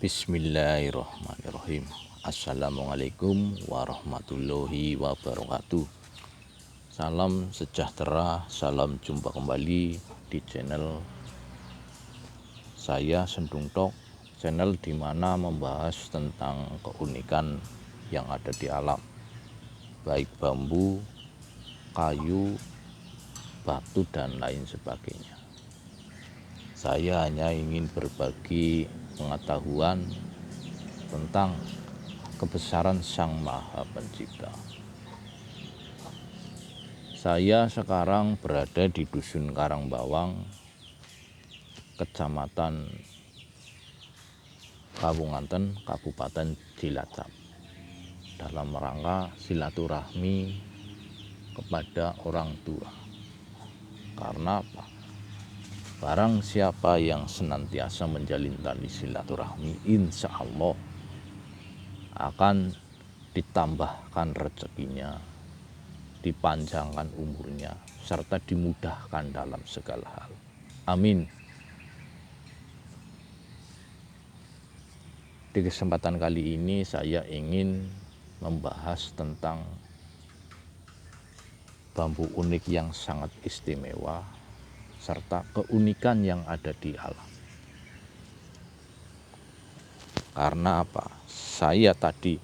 Bismillahirrahmanirrahim. Assalamualaikum warahmatullahi wabarakatuh. Salam sejahtera, salam jumpa kembali di channel saya Sendung Tok, channel dimana membahas tentang keunikan yang ada di alam, baik bambu, kayu, batu, dan lain sebagainya. Saya hanya ingin berbagi pengetahuan tentang kebesaran Sang Maha Pencipta. Saya sekarang berada di Dusun Karangbawang, Kecamatan Kawunganten, Kabupaten Cilacap, dalam rangka silaturahmi kepada orang tua. Karena apa? Barang siapa yang senantiasa menjalin tali silaturahmi, insya Allah akan ditambahkan rezekinya, dipanjangkan umurnya, serta dimudahkan dalam segala hal. Amin. Di kesempatan kali ini saya ingin membahas tentang bambu unik yang sangat istimewa serta keunikan yang ada di alam. Karena apa? Saya tadi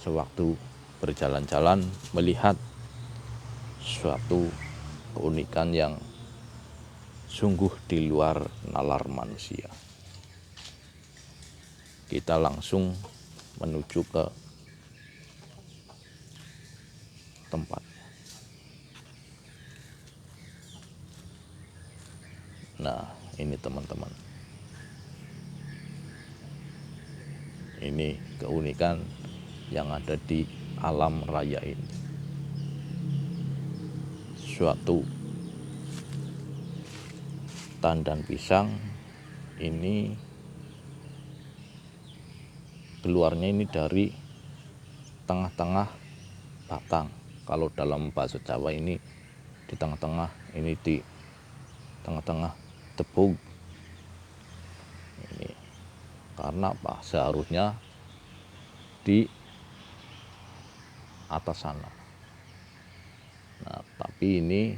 sewaktu berjalan-jalan melihat suatu keunikan yang sungguh di luar nalar manusia. Kita langsung menuju ke tempat. Nah, ini teman-teman. Ini keunikan yang ada di alam raya ini. Suatu tandan pisang ini keluarnya ini dari tengah-tengah batang. Kalau dalam bahasa Jawa ini di tengah-tengah, ini di tengah-tengah tepung. Ini karena apa? Seharusnya di atas sana. Nah, tapi ini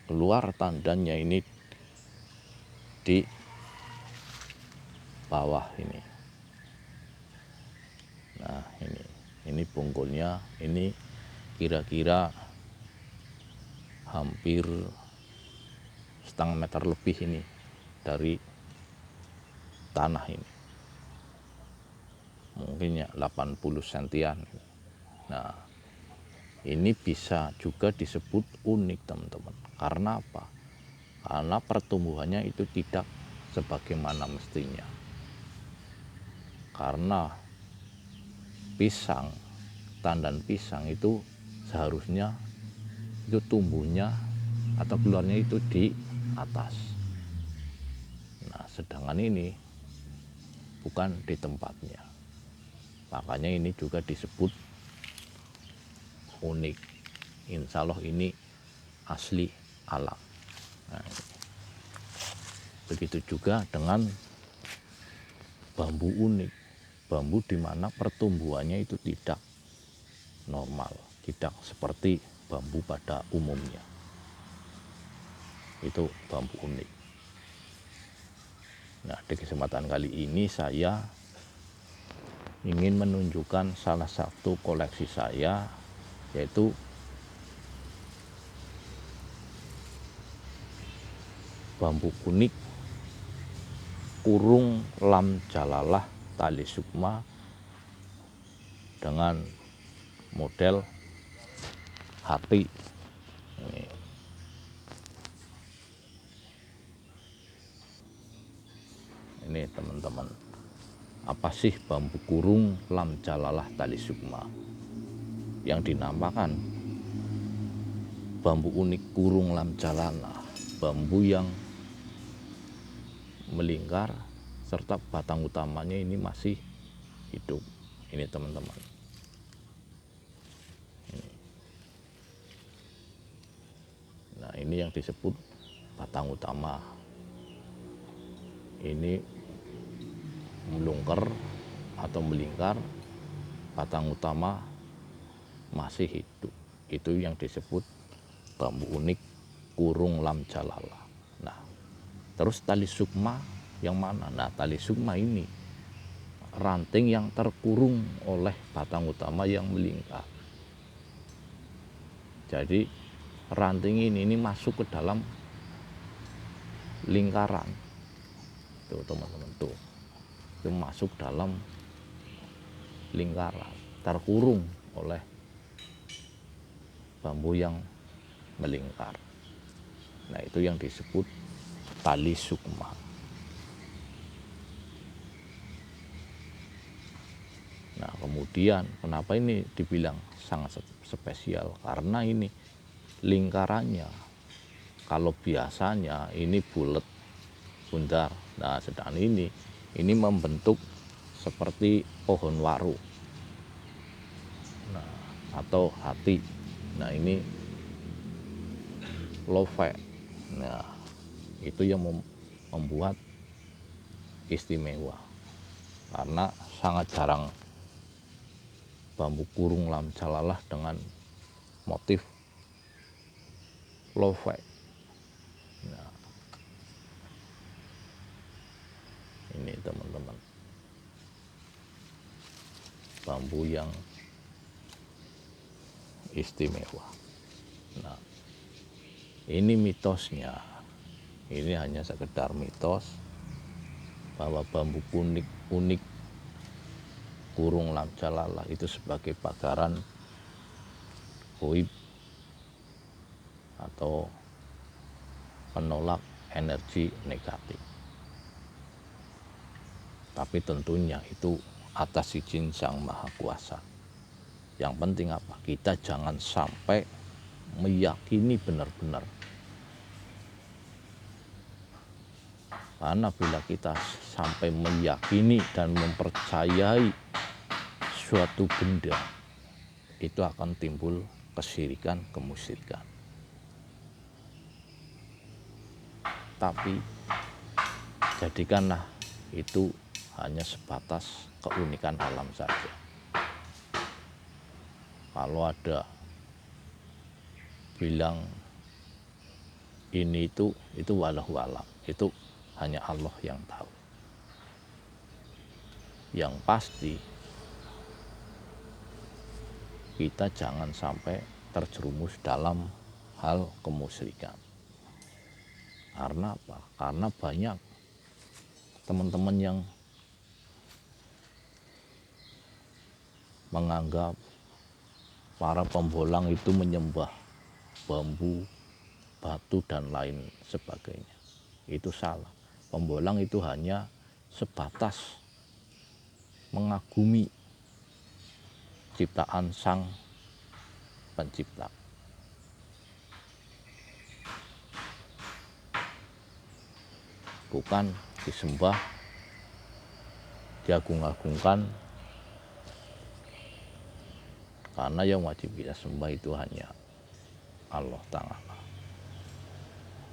keluar tandannya ini di bawah ini. Nah, ini bungkulnya, ini kira-kira hampir setengah meter lebih ini dari tanah ini. Mungkin ya 80 sentian. Nah, ini bisa juga disebut unik teman-teman. Karena apa? Karena pertumbuhannya itu tidak sebagaimana mestinya. Karena pisang, tandan pisang itu seharusnya itu tumbuhnya atau keluarnya itu di atas. Nah, sedangkan ini bukan di tempatnya. Makanya ini juga disebut unik. Insya Allah ini asli alam. Nah, begitu juga dengan bambu unik. Bambu di mana pertumbuhannya itu tidak normal, tidak seperti bambu pada umumnya. Itu bambu unik. Nah, di kesempatan kali ini saya ingin menunjukkan salah satu koleksi saya, yaitu bambu unik kurung lam jalalah tali sukma dengan model hati. Ini teman-teman, apa sih bambu kurung lam jalalah tali sukma? Yang dinamakan bambu unik kurung lam jalalah, bambu yang melingkar serta batang utamanya ini masih hidup. Ini teman-teman. Nah, ini yang disebut batang utama. Ini melungker atau melingkar, batang utama masih hidup. Itu yang disebut bambu unik kurung lam jalala. Nah, terus tali sukma yang mana? Nah, tali sukma ini ranting yang terkurung oleh batang utama yang melingkar. Jadi ranting ini masuk ke dalam lingkaran. Tuh teman-teman, tuh. Itu masuk dalam lingkaran, terkurung oleh bambu yang melingkar. Nah, itu yang disebut tali sukma. Nah, kemudian kenapa ini dibilang sangat spesial? Karena ini lingkarannya, kalau biasanya ini bulat, bundar. Nah, sedangkan ini membentuk seperti pohon waru, nah, atau hati. Nah, ini love. Nah, itu yang membuat istimewa, karena sangat jarang bambu kurung lam jalalah dengan motif love. Nah, ini teman-teman, bambu yang istimewa. Nah, ini mitosnya. Ini hanya sekedar mitos bahwa bambu unik kurung lam jalalah itu sebagai pagaran goib atau penolak energi negatif. Tapi tentunya itu atas izin Sang Maha Kuasa. Yang penting apa? Kita jangan sampai meyakini benar-benar. Karena bila kita sampai meyakini dan mempercayai suatu benda, itu akan timbul kesyirikan, kemusyrikan. Tapi jadikanlah itu hanya sebatas keunikan alam saja. Kalau ada bilang ini itu wallahu alam, itu hanya Allah yang tahu. Yang pasti kita jangan sampai terjerumus dalam hal kemusyrikan. Karena apa? Karena banyak teman-teman yang menganggap para pembolang itu menyembah bambu, batu, dan lain sebagainya. Itu salah. Pembolang itu hanya sebatas mengagumi ciptaan Sang Pencipta. Bukan disembah, diagung-agungkan, karena yang wajib kita sembah itu hanya Allah Ta'ala.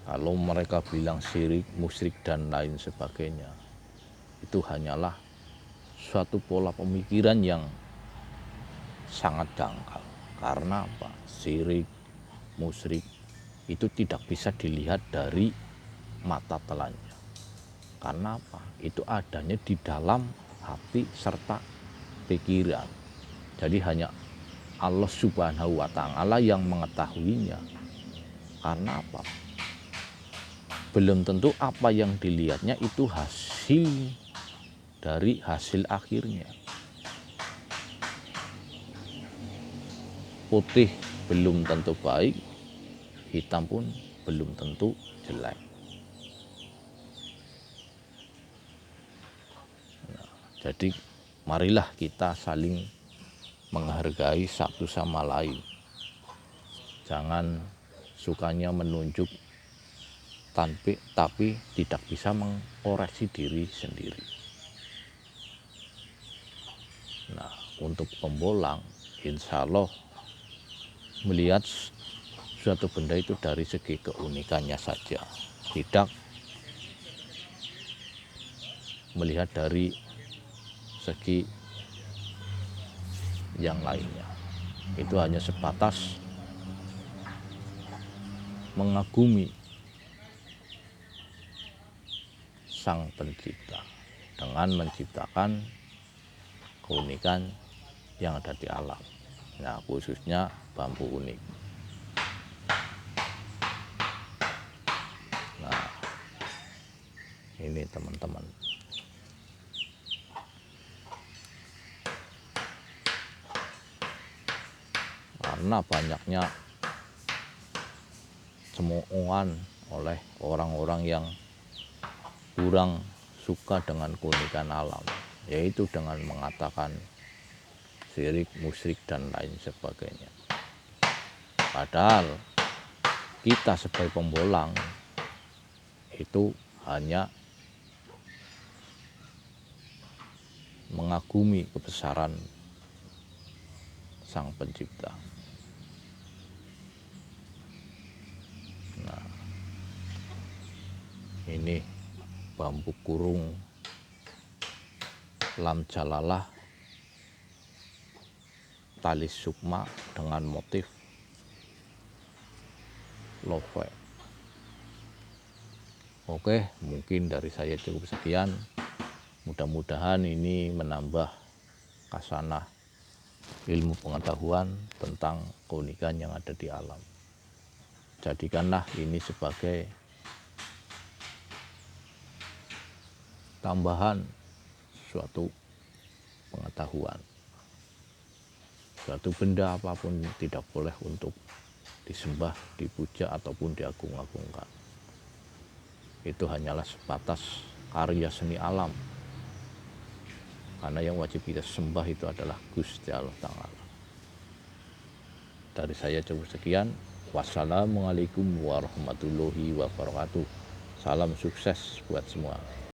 Kalau mereka bilang syirik, musyrik, dan lain sebagainya, itu hanyalah suatu pola pemikiran yang sangat dangkal. Karena apa? Syirik, musyrik itu tidak bisa dilihat dari mata telanjang. Karena apa? Itu adanya di dalam hati serta pikiran. Jadi hanya Allah Subhanahu wa Ta'ala yang mengetahuinya. Karena apa? Belum tentu apa yang dilihatnya itu hasil dari hasil akhirnya. Putih belum tentu baik, hitam pun belum tentu jelek. Nah, jadi marilah kita saling menghargai satu sama lain. Jangan sukanya menunjuk tapi tidak bisa mengkoreksi diri sendiri. Nah, untuk pembolang, insya Allah melihat suatu benda itu dari segi keunikannya saja, tidak melihat dari segi yang lainnya. Itu hanya sebatas mengagumi Sang Pencipta dengan menciptakan keunikan yang ada di alam. Nah, khususnya bambu unik. Nah, ini teman-teman. Karena banyaknya cemoohan oleh orang-orang yang kurang suka dengan keunikan alam, yaitu dengan mengatakan syirik, musyrik, dan lain sebagainya. Padahal kita sebagai pembolang itu hanya mengagumi kebesaran Sang Pencipta. Nah, ini bambu kurung lam jalalah tali sukma dengan motif love. Oke, mungkin dari saya cukup sekian. Mudah-mudahan ini menambah kasanah ilmu pengetahuan tentang keunikan yang ada di alam. Jadikanlah ini sebagai tambahan suatu pengetahuan. Suatu benda apapun tidak boleh untuk disembah, dipuja, ataupun diagung-agungkan. Itu hanyalah sebatas karya seni alam. Karena yang wajib kita sembah itu adalah Gusti Allah Ta'ala. Dari saya cukup sekian. Wassalamualaikum warahmatullahi wabarakatuh. Salam sukses buat semua.